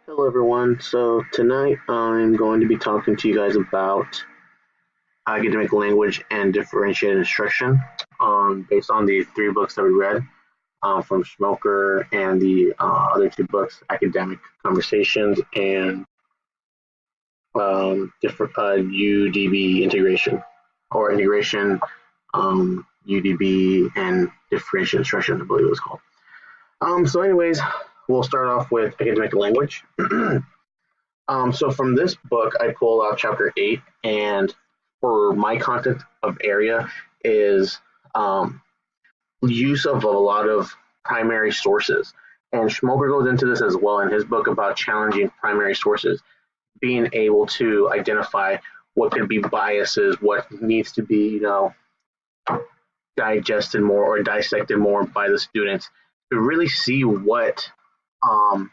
Hello, everyone. So tonight I'm going to be talking to you guys about academic language and differentiated instruction, based on the three books that we read from Schmoker and the other two books, Academic Conversations and different UDB integration or integration, UDB and differentiated instruction, I believe it was called. Anyways, we'll start off with academic language. So from this book, I pulled out chapter 8, and for my content of area is use of a lot of primary sources. And Schmoker goes into this as well in his book about challenging primary sources, being able to identify what could be biases, what needs to be, digested more or dissected more by the students to really see what um,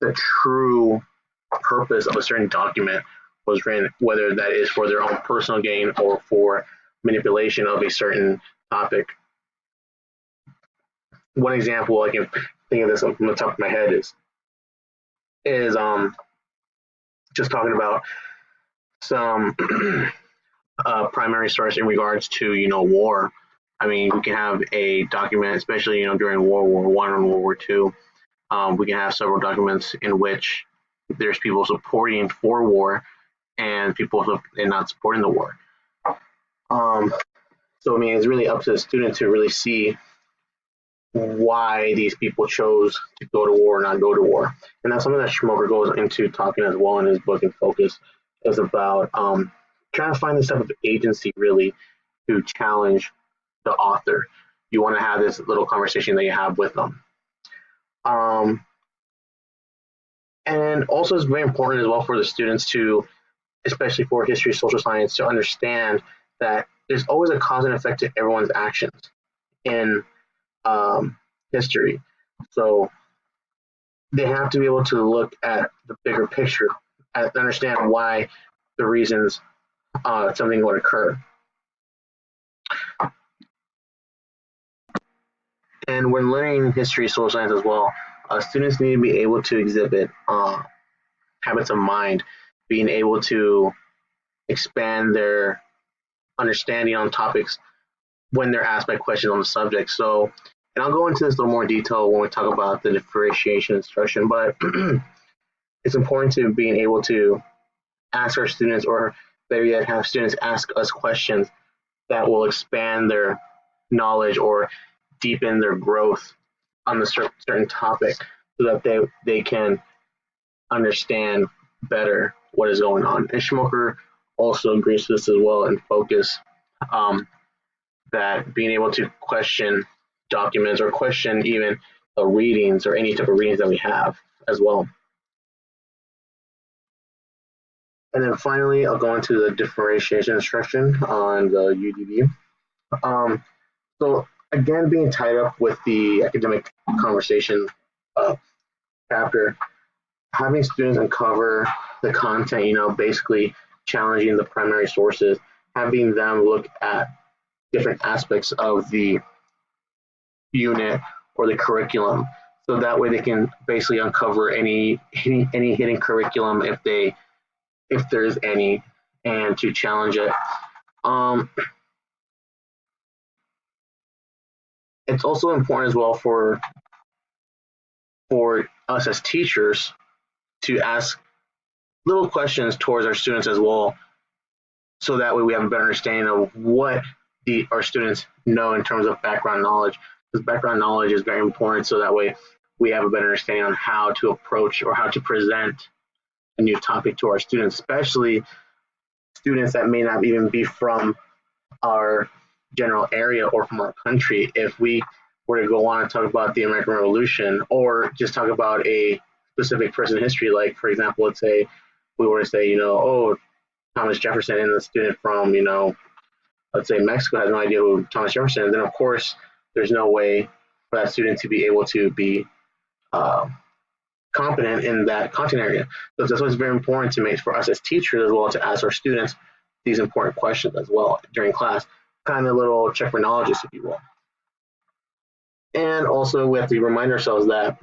the true purpose of a certain document was written, whether that is for their own personal gain or for manipulation of a certain topic. One example I can think of this from the top of my head is just talking about some primary source in regards to war. I mean, we can have a document, especially during World War I and World War II. We can have several documents in which there's people supporting for war and people not supporting the war. Um, so I mean, it's really up to the student to really see why these people chose to go to war or not go to war, and that's something that Schmoker goes into talking as well in his book. And Focus is about trying to find this type of agency really to challenge the author. You want to have this little conversation that you have with them. Um, and also, it's very important as well for the students to, especially for history, social science, to understand that there's always a cause and effect to everyone's actions in history. So they have to be able to look at the bigger picture and understand why the reasons something would occur. And when learning history, social science as well, students need to be able to exhibit habits of mind, being able to expand their understanding on topics when they're asked by questions on the subject. So, and I'll go into this in a little more detail when we talk about the differentiation instruction, but it's important to being able to ask our students, or better yet, have students ask us questions that will expand their knowledge or deepen their growth on the certain topic so that they can understand better what is going on. And Schmoker also agrees with this as well and Focus, that being able to question documents or question even readings or any type of readings that we have as well. And then finally, I'll go into the differentiation instruction on the UDB. Um, so again, being tied up with the academic conversation uh, chapter, having students uncover the content, basically challenging the primary sources, having them look at different aspects of the unit or the curriculum, so that way they can basically uncover any hidden curriculum if there's any, and to challenge it. Um, it's also important as well for us as teachers to ask little questions towards our students as well, so that way we have a better understanding of what our students know in terms of background knowledge. Because background knowledge is very important, so that way we have a better understanding on how to approach or how to present a new topic to our students, especially students that may not even be from our general area or from our country. If we were to go on and talk about the American Revolution or just talk about a specific person in history, like for example, let's say we were to say, oh, Thomas Jefferson, and the student from, let's say Mexico has no idea who Thomas Jefferson is, then of course there's no way for that student to be able to be uh, competent in that content area. So that's why it's very important to make for us as teachers as well to ask our students these important questions as well during class, kind of a little check for knowledge, if you will. And also we have to remind ourselves that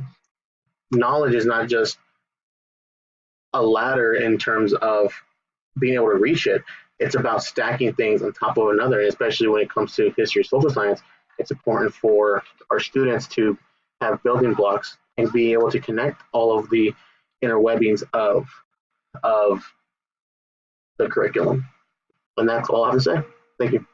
knowledge is not just a ladder in terms of being able to reach it. It's about stacking things on top of another, especially when it comes to history, social science. It's important for our students to have building blocks and be able to connect all of the interwebbings of the curriculum. And that's all I have to say. Thank you.